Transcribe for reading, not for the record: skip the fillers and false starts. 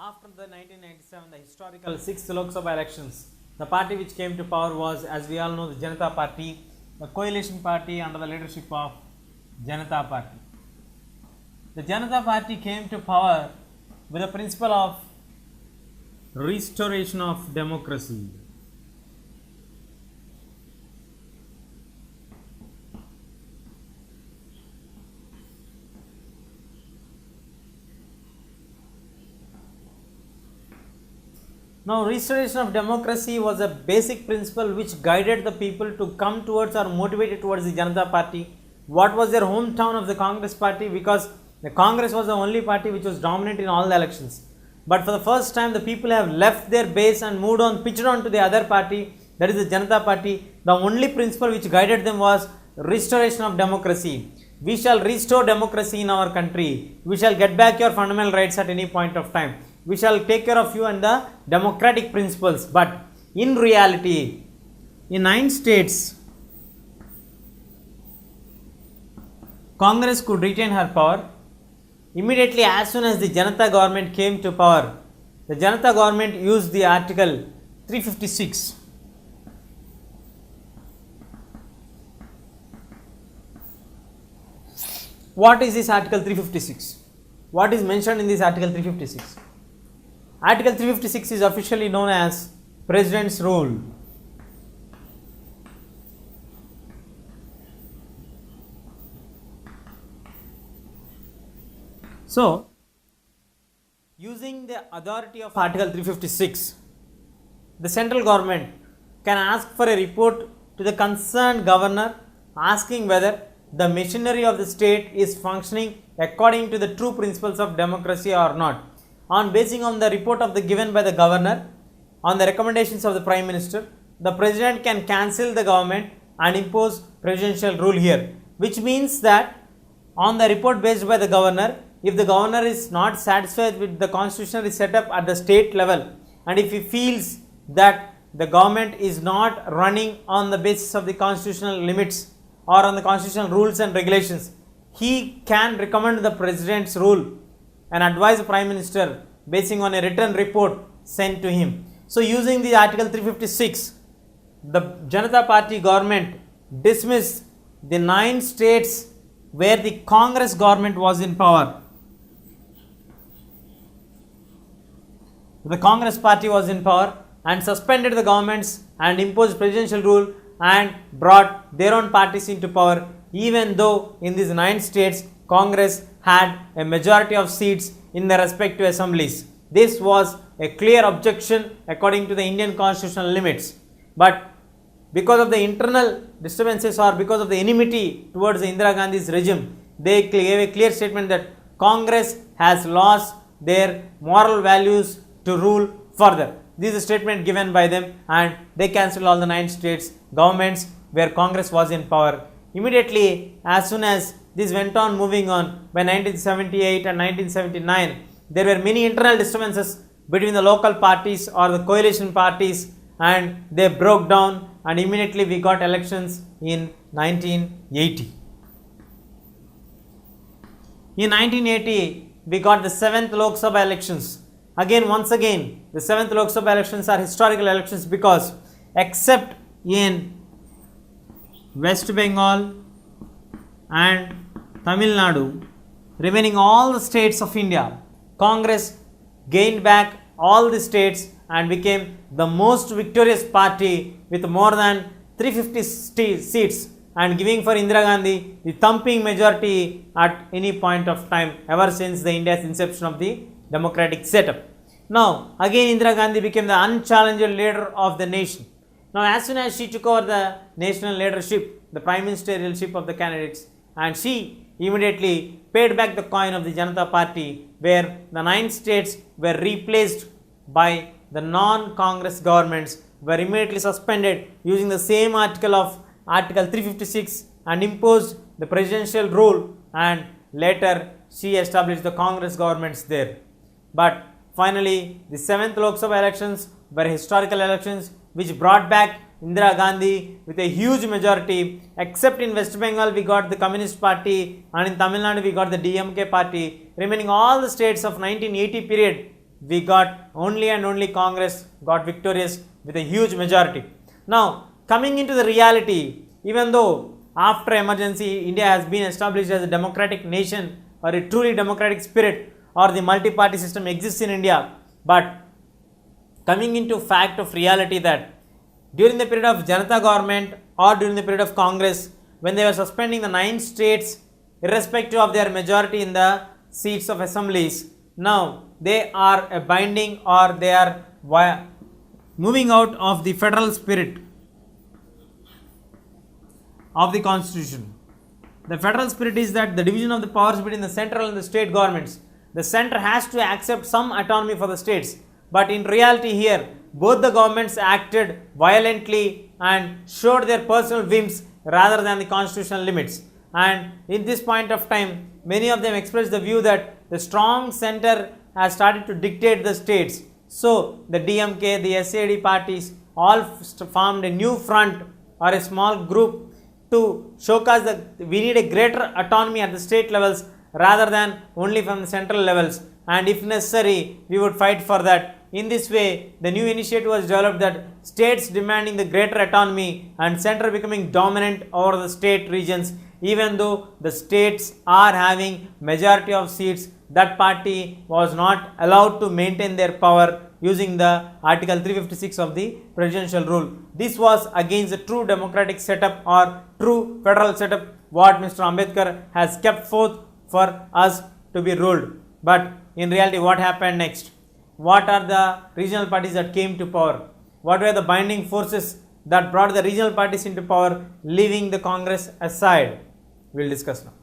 After the 1997, the historical 6th Lok Sabha elections, the party which came to power was, as we all know, the Janatha Party, the coalition party under the leadership of Janatha Party. The Janatha Party came to power with the principle of restoration of democracy. Now, restoration of democracy was a basic principle which guided the people to come towards or motivated towards the Janatha Party. What was their hometown of the Congress Party? Because the Congress was the only party which was dominant in all the elections. But for the first time, the people have left their base and moved on, pitched on to the other party, that is the Janatha Party. The only principle which guided them was restoration of democracy. We shall restore democracy in our country. We shall get back your fundamental rights at any point of time. We shall take care of you and the democratic principles. But in reality, in 9 states, Congress could retain her power. Immediately as soon as the Janatha government came to power, the Janatha government used the Article 356. What is this Article 356? What is mentioned in this Article 356? Article 356 is officially known as President's Rule. So, using the authority of Article 356, the central government can ask for a report to the concerned governor asking whether the machinery of the state is functioning according to the true principles of democracy or not. On basing on the report of the given by the governor, on the recommendations of the Prime Minister, the President can cancel the government and impose presidential rule here, which means that on the report based by the governor, if the governor is not satisfied with the constitutionally set up at the state level, and if he feels that the government is not running on the basis of the constitutional limits or on the constitutional rules and regulations, he can recommend the President's rule and advise the Prime Minister basing on a written report sent to him. So, using the Article 356, the Janatha Party government dismissed the 9 states where the Congress government was in power. The Congress Party was in power and suspended the governments and imposed presidential rule and brought their own parties into power, even though in these 9 states Congress had a majority of seats in the respective assemblies. This was a clear objection according to the Indian constitutional limits. But because of the internal disturbances or because of the enmity towards the Indira Gandhi's regime, they gave a clear statement that Congress has lost their moral values to rule further. This is a statement given by them, and they cancelled all the 9 states governments where Congress was in power. Immediately, as soon as this went on moving on, by 1978 and 1979, there were many internal disturbances between the local parties or the coalition parties, and they broke down, and immediately we got elections in 1980. In 1980, we got the 7th Lok Sabha elections. Once again, the 7th Lok Sabha elections are historical elections because except in West Bengal and Tamil Nadu, remaining all the states of India, Congress gained back all the states and became the most victorious party with more than 350 seats and giving for Indira Gandhi the thumping majority at any point of time ever since the India's inception of the democratic setup. Now, again Indira Gandhi became the unchallenged leader of the nation. Now, as soon as she took over the national leadership, the prime ministerialship of the candidates, and she immediately paid back the coin of the Janatha Party, where the 9 states were replaced by the non-Congress governments, were immediately suspended using the same article of Article 356 and imposed the presidential rule, and later she established the Congress governments there. But finally, the 7th Lok Sabha elections were historical elections which brought back Indira Gandhi with a huge majority. Except in West Bengal we got the Communist Party, and in Tamil Nadu we got the DMK party. Remaining all the states of 1980 period, we got only and only Congress got victorious with a huge majority. Now, coming into the reality, even though after emergency India has been established as a democratic nation or a truly democratic spirit or the multi-party system exists in India, but coming into fact of reality that during the period of Janatha government or during the period of Congress, when they were suspending the 9 states irrespective of their majority in the seats of assemblies, now they are a binding or they are moving out of the federal spirit of the constitution. The federal spirit is that the division of the powers between the central and the state governments. The center has to accept some autonomy for the states, but in reality here both the governments acted violently and showed their personal whims rather than the constitutional limits. And in this point of time, many of them expressed the view that the strong center has started to dictate the states. So the DMK, the SAD parties all formed a new front or a small group to showcase that we need a greater autonomy at the state levels rather than only from the central levels, and if necessary we would fight for that. In this way, the new initiative was developed that states demanding the greater autonomy and center becoming dominant over the state regions. Even though the states are having majority of seats, that party was not allowed to maintain their power using the Article 356 of the presidential rule. This was against the true democratic setup or true federal setup what Mr. Ambedkar has kept forth for us to be ruled. But in reality, what happened next? What are the regional parties that came to power? What were the binding forces that brought the regional parties into power, leaving the Congress aside? We will discuss now.